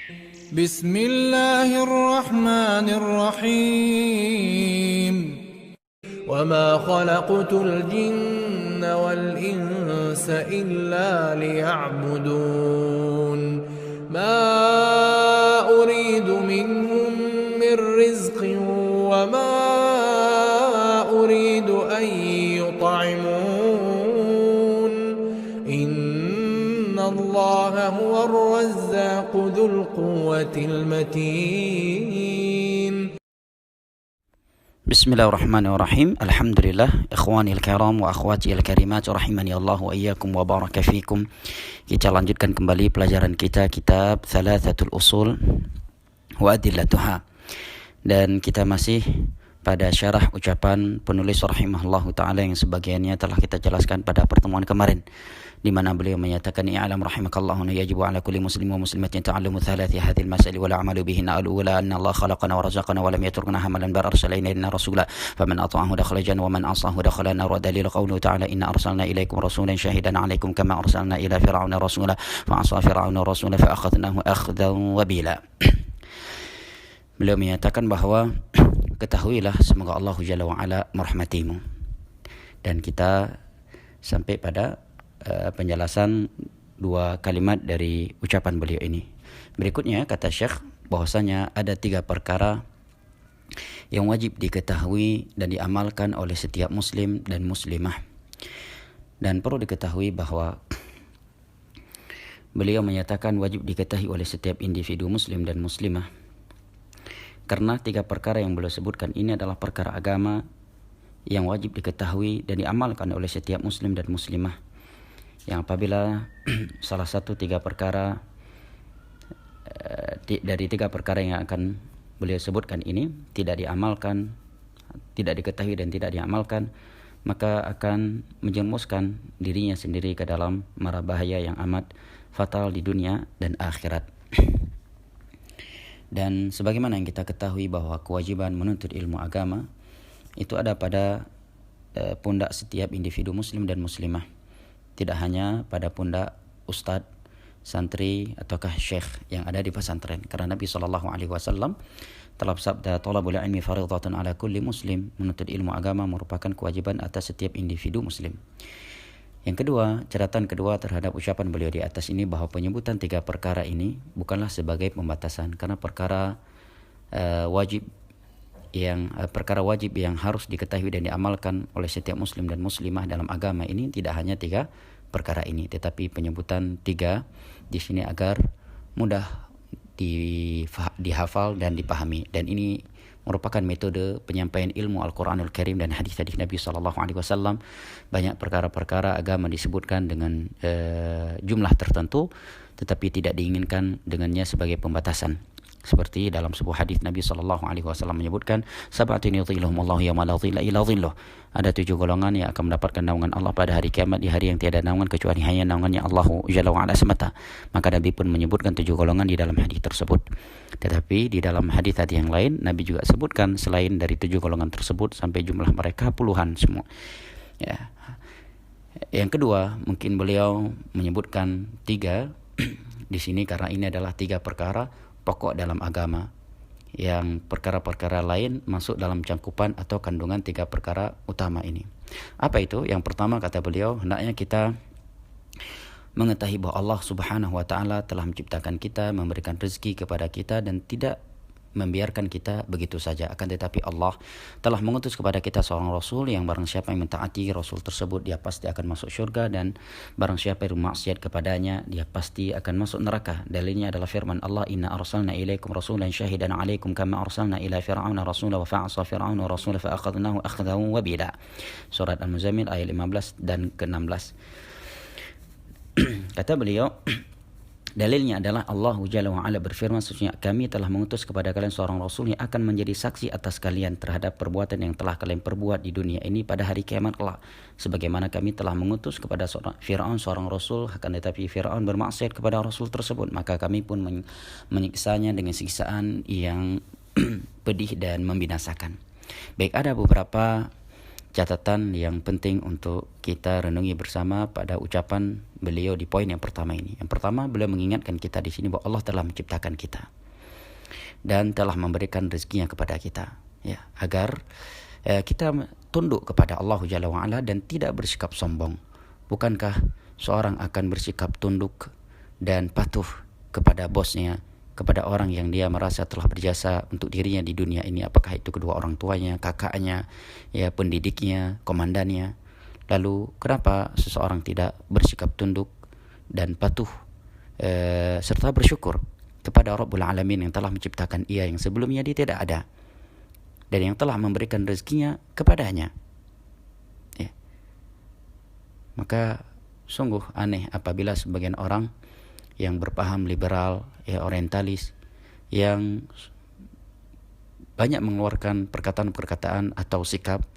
بسم الله الرحمن الرحيم وما خلقت الجن والإنس إلا ليعبدون ما أريد منهم من رزق وما أريد أن يطعمون إن الله هو الرزاق ذو القوة المتين. Bismillahirrahmanirrahim. Alhamdulillah, ikhwani al-kiram wa akhwati al-karimat rahimani Allah wa iyyakum wa baraka fikum. Kita lanjutkan kembali pelajaran kita kitab Thalathatul Usul wa Adillatuha. Dan kita masih pada syarah ucapan penulis rahimahullahu taala yang sebagiannya telah kita jelaskan pada pertemuan kemarin, di mana beliau menyatakan i'lam rahimakallahu anna yajibu ala kulli muslim wa muslimatin ta'allumu thalathi hadhihi al-mas'ali wa al-'amalu bihinna al-ula anna Allah khalaqana wa razaqana wa lam yatrukna hamalan bar arsala ilaina rasula faman ata'ahu dakhala jannah wa man 'asahu dakhala nar wa dalil qawluhu ta'ala inna arsalna ilaikum rasulan shahidan 'alaikum kama arsalna ila fir'auna rasula fa 'asa fir'auna rasula fa akhadnahu akhdan wabila. Beliau menyatakan bahwa ketahuilah semoga Allah Jalla wa Ala merahmatimu. Dan kita sampai pada penjelasan dua kalimat dari ucapan beliau ini. Berikutnya kata Syekh bahwasanya ada 3 perkara yang wajib diketahui dan diamalkan oleh setiap muslim dan muslimah. Dan perlu diketahui bahwa beliau menyatakan wajib diketahui oleh setiap individu muslim dan muslimah, karena 3 perkara yang beliau sebutkan ini adalah perkara agama yang wajib diketahui dan diamalkan oleh setiap muslim dan muslimah. Yang apabila salah satu 3 perkara dari 3 perkara yang akan beliau sebutkan ini tidak diamalkan, tidak diketahui dan tidak diamalkan, maka akan menjerumuskan dirinya sendiri ke dalam mara bahaya yang amat fatal di dunia dan akhirat. Dan sebagaimana yang kita ketahui bahwa kewajiban menuntut ilmu agama itu ada pada pundak setiap individu muslim dan muslimah, tidak hanya pada pundak ustadz, santri ataukah syekh yang ada di pesantren. Karena Nabi SAW telah bersabda, "Talabul ilmi fardhatun ala kulli muslim." Menuntut ilmu agama merupakan kewajiban atas setiap individu muslim. Yang kedua, catatan kedua terhadap ucapan beliau di atas ini, bahwa penyebutan 3 perkara ini bukanlah sebagai pembatasan, karena perkara wajib yang harus diketahui dan diamalkan oleh setiap muslim dan muslimah dalam agama ini tidak hanya 3 perkara ini, tetapi penyebutan 3 di sini agar mudah dihafal dan dipahami. Dan ini merupakan metode penyampaian ilmu Al-Quranul Karim dan hadis-hadis Nabi SAW. Banyak perkara-perkara agama disebutkan dengan jumlah tertentu, tetapi tidak diinginkan dengannya sebagai pembatasan. Seperti dalam sebuah hadis Nabi SAW menyebutkan, "Sab'atun yudhilluhumullahu yawma la dhilla illa dhilluh." Ada 7 golongan yang akan mendapatkan naungan Allah pada hari kiamat, di hari yang tiada naungan kecuali hanya naungannya Allah Jalla wa Ala semata. Maka Nabi pun menyebutkan 7 golongan di dalam hadis tersebut. Tetapi di dalam hadis-hadis yang lain Nabi juga sebutkan selain dari 7 golongan tersebut sampai jumlah mereka puluhan semua. Ya. Yang kedua, mungkin beliau menyebutkan 3 di sini karena ini adalah 3 perkara pokok dalam agama, yang perkara-perkara lain masuk dalam cangkupan atau kandungan 3 perkara utama ini. Apa itu? Yang pertama kata beliau, hendaknya kita mengetahui bahwa Allah Subhanahu wa taala telah menciptakan kita, memberikan rezeki kepada kita dan tidak membiarkan kita begitu saja. Akan tetapi Allah telah mengutus kepada kita seorang Rasul yang barang siapa yang mentaati Rasul tersebut, dia pasti akan masuk syurga, dan barang siapa yang bermaksiat kepadanya, dia pasti akan masuk neraka. Dalilnya adalah firman Allah, "Inna arsalna ilaikum rasulan syahidan 'alaikum kama arsalna ila fir'auna rasula wa fa'asa fir'aunu rasula fa akhadnahu akhdan wabila." Surat Al-Muzammil ayat 15 dan ke-16. Kata beliau, dalilnya adalah Allah Jalla wa Ala berfirman, "Sesungguhnya kami telah mengutus kepada kalian seorang Rasul yang akan menjadi saksi atas kalian terhadap perbuatan yang telah kalian perbuat di dunia ini pada hari kiamat kelak. Sebagaimana kami telah mengutus kepada Fir'aun seorang Rasul, akan tetapi Fir'aun bermaksiat kepada Rasul tersebut, maka kami pun menyiksanya dengan siksaan yang pedih dan membinasakan." Baik, ada beberapa catatan yang penting untuk kita renungi bersama pada ucapan beliau di poin yang pertama ini. Yang pertama, beliau mengingatkan kita di sini bahwa Allah telah menciptakan kita dan telah memberikan rezekinya kepada kita, ya, agar kita tunduk kepada Allah Jalla wa'ala dan tidak bersikap sombong. Bukankah seorang akan bersikap tunduk dan patuh kepada bosnya, kepada orang yang dia merasa telah berjasa untuk dirinya di dunia ini, apakah itu kedua orang tuanya, kakaknya, ya, pendidiknya, komandannya. Lalu kenapa seseorang tidak bersikap tunduk dan patuh serta bersyukur kepada Rabbul Alamin yang telah menciptakan ia yang sebelumnya dia tidak ada dan yang telah memberikan rezekinya kepadanya, ya. Maka sungguh aneh apabila sebagian orang yang berpaham liberal, ya, orientalis, yang banyak mengeluarkan perkataan-perkataan atau sikap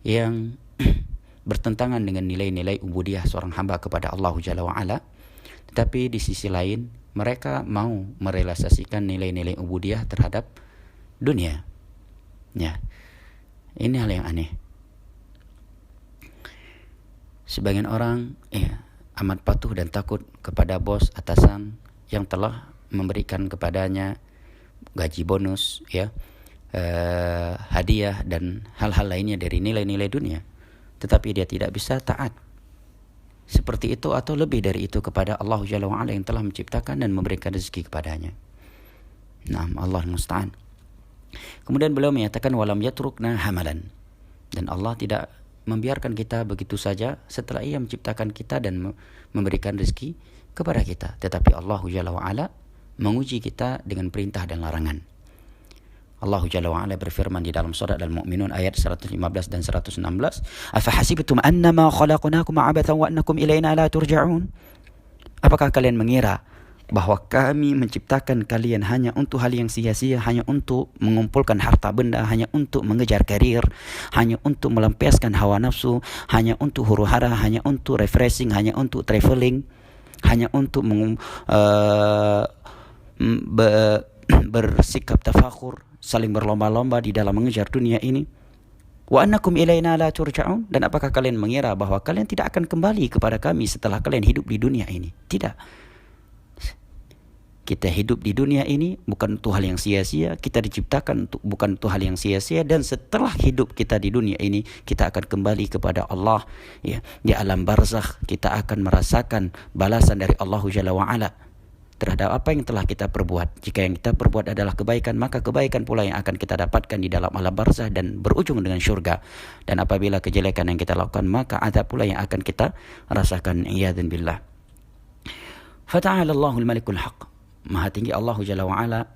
yang bertentangan dengan nilai-nilai ubudiyah seorang hamba kepada Allah Jalla wa'ala, tetapi di sisi lain mereka mau merealisasikan nilai-nilai ubudiyah terhadap dunia. Ya, ini hal yang aneh. Sebagian orang amat patuh dan takut kepada bos atasan yang telah memberikan kepadanya gaji bonus, ya, hadiah dan hal-hal lainnya dari nilai-nilai dunia, tetapi dia tidak bisa taat seperti itu atau lebih dari itu kepada Allah Jalla wa'ala yang telah menciptakan dan memberikan rezeki kepadanya. Naam, Allah musta'an. Kemudian beliau menyatakan walam yatrukna hamalan, dan Allah tidak membiarkan kita begitu saja setelah ia menciptakan kita dan memberikan rezeki kepada kita, tetapi Allah Jalla wa'ala menguji kita dengan perintah dan larangan. Allah Jalla wa'ala berfirman di dalam surat Al-Mu'minun ayat 115 dan 116, afahasibtum annama khalaqnakum abathan wa annakum ilaina la turja'un. Apakah kalian mengira bahwa kami menciptakan kalian hanya untuk hal yang sia-sia, hanya untuk mengumpulkan harta benda, hanya untuk mengejar karir, hanya untuk melampiaskan hawa nafsu, hanya untuk huru-hara, hanya untuk refreshing, hanya untuk traveling, hanya untuk bersikap tafakur, saling berlomba-lomba di dalam mengejar dunia ini. Wa annakum ilaina la turja'un, dan apakah kalian mengira bahwa kalian tidak akan kembali kepada kami setelah kalian hidup di dunia ini? Tidak. Kita hidup di dunia ini bukan untuk hal yang sia-sia, kita diciptakan bukan untuk hal yang sia-sia, dan setelah hidup kita di dunia ini kita akan kembali kepada Allah, ya. Di alam barzakh kita akan merasakan balasan dari Allah Jalla wa'ala terhadap apa yang telah kita perbuat. Jika yang kita perbuat adalah kebaikan, maka kebaikan pula yang akan kita dapatkan di dalam alam barzakh dan berujung dengan syurga. Dan apabila kejelekan yang kita lakukan, maka azab pula yang akan kita rasakan. Iyadzan billah. Fata'ala Allahul Malikul Haq. Maha tinggi Allah Jalla wa'ala,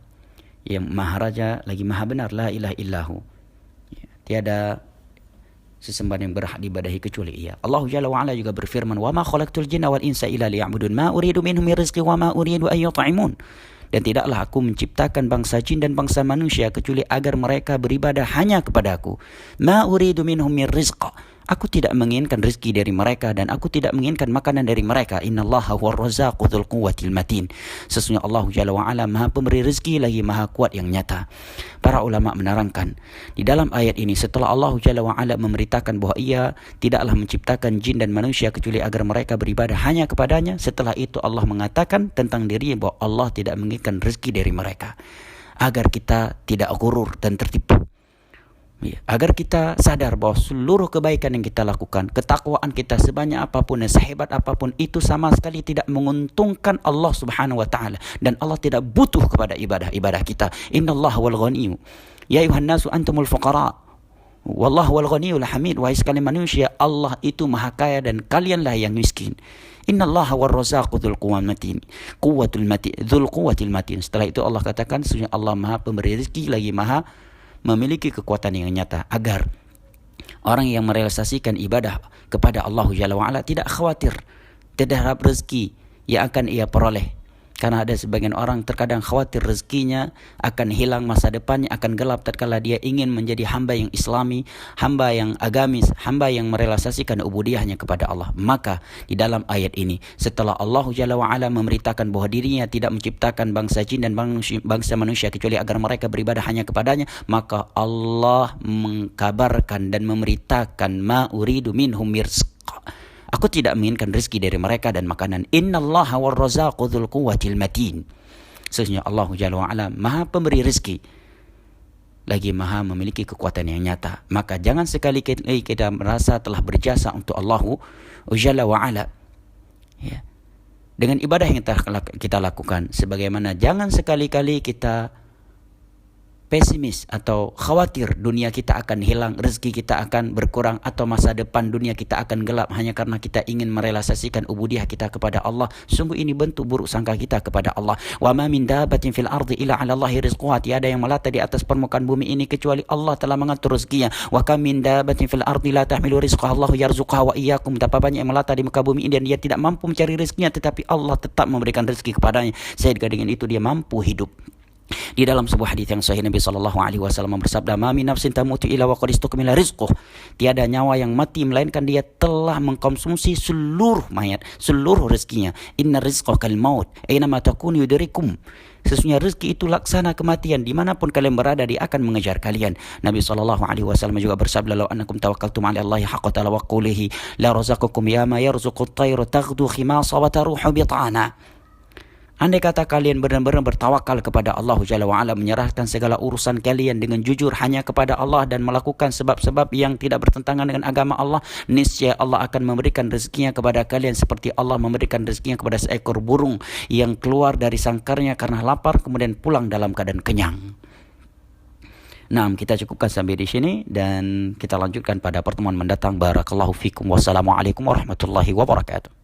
yang maha raja lagi maha benar, la ilaha illahu, tiada sesembahan yang berhak diibadahi kecuali ia. Allah Jalla wa'ala juga berfirman, wa ma khalaqtul jinna wal insa illa liya'budun ma uridu minhum min rizqi wa ma uridu an yut'imun. Dan tidaklah aku menciptakan bangsa jin dan bangsa manusia kecuali agar mereka beribadah hanya kepada aku. Ma uridu minhum min rizqa, aku tidak menginginkan rezeki dari mereka dan aku tidak menginginkan makanan dari mereka. Innallaha huwar razzaqu dzul quwwatil matin. Sesungguhnya Allah Jalla wa'ala maha pemberi rezeki lagi maha kuat yang nyata. Para ulama menerangkan di dalam ayat ini, setelah Allah Jalla wa'ala memberitakan bahwa ia tidaklah menciptakan jin dan manusia kecuali agar mereka beribadah hanya kepadanya, setelah itu Allah mengatakan tentang dirinya bahwa Allah tidak menginginkan rezeki dari mereka, agar kita tidak gurur dan tertipu. Ya, agar kita sadar bahwa seluruh kebaikan yang kita lakukan, ketakwaan kita sebanyak apapun dan sehebat apapun, itu sama sekali tidak menguntungkan Allah Subhanahu wa taala, dan Allah tidak butuh kepada ibadah kita. Innallaha wal ghaniyyu ya ayuhan nasu antumul fuqara wallahu wal ghaniyul hamid. Wahai sekalian manusia, Allah itu maha kaya dan kalianlah yang miskin. Innallaha war razzaqu dzul quwwatil matin. Setelah itu Allah katakan sesungguhnya Allah maha pemberi rezeki lagi maha memiliki kekuatan yang nyata, agar orang yang merealisasikan ibadah kepada Allah Jalla wa'ala tidak khawatir terhadap rezeki yang akan ia peroleh Karena ada sebagian orang terkadang khawatir rezekinya akan hilang, masa depannya akan gelap tatkala dia ingin menjadi hamba yang islami, hamba yang agamis, hamba yang merealisasikan ubudiyahnya kepada Allah. Maka di dalam ayat ini, setelah Allah Jalla wa'ala memberitakan bahwa dirinya tidak menciptakan bangsa jin dan bangsa manusia kecuali agar mereka beribadah hanya kepadanya, maka Allah mengkabarkan dan memberitakan ma uridu minhum rizqa. Aku tidak menginginkan rezeki dari mereka dan makanan. Innallaha warrazzaqu dzul quwwatil matin. Sesungguhnya Allah Jalla wa'ala Maha pemberi rezeki, lagi Maha memiliki kekuatan yang nyata. Maka jangan sekali-kali kita merasa telah berjasa untuk Allah Jalla wa'ala, ya, dengan ibadah yang kita lakukan. Sebagaimana jangan sekali-kali kita pesimis atau khawatir dunia kita akan hilang, rezeki kita akan berkurang, atau masa depan dunia kita akan gelap hanya karena kita ingin merealisasikan ubudiyah kita kepada Allah. Sungguh ini bentuk buruk sangka kita kepada Allah. Wa ma min dabatin fil ardi illa 'ala Allahi rizquha. Tiada yang melata di atas permukaan bumi ini kecuali Allah telah mengatur rezekinya. Wa kam min dabatin fil ardi la tahmilu rizqaha Allahu yarzuqha wa iyyakum. Betapa banyak yang melata di muka bumi ini dan dia tidak mampu mencari rezekinya, tetapi Allah tetap memberikan rezeki kepadanya, sehingga dengan itu dia mampu hidup. Di dalam sebuah hadis yang sahih, Nabi SAW bersabda, "Ma min nafsin tamutu illa wa qad istukmila rizquh." Tiada nyawa yang mati melainkan dia telah mengkonsumsi seluruh mayat, seluruh rezekinya. Inna rizqa kal maut, aina ma takunu yudrikum. Sesungguhnya rezeki itu laksana kematian, dimanapun kalian berada dia akan mengejar kalian. Nabi SAW juga bersabda, "Law annakum tawakkaltum 'ala Allahi haqqa tawakkulihi la razaqakum ya ma yarzuqut tayru taghdu khimasa wa taruhu bitana." Andai kata kalian benar-benar bertawakal kepada Allah Jalla wa'ala, menyerahkan segala urusan kalian dengan jujur hanya kepada Allah dan melakukan sebab-sebab yang tidak bertentangan dengan agama Allah, niscaya Allah akan memberikan rezekinya kepada kalian seperti Allah memberikan rezekinya kepada seekor burung yang keluar dari sangkarnya karena lapar kemudian pulang dalam keadaan kenyang. Nah, kita cukupkan sampai di sini dan kita lanjutkan pada pertemuan mendatang. Barakallahu fikum. Wassalamualaikum warahmatullahi wabarakatuh.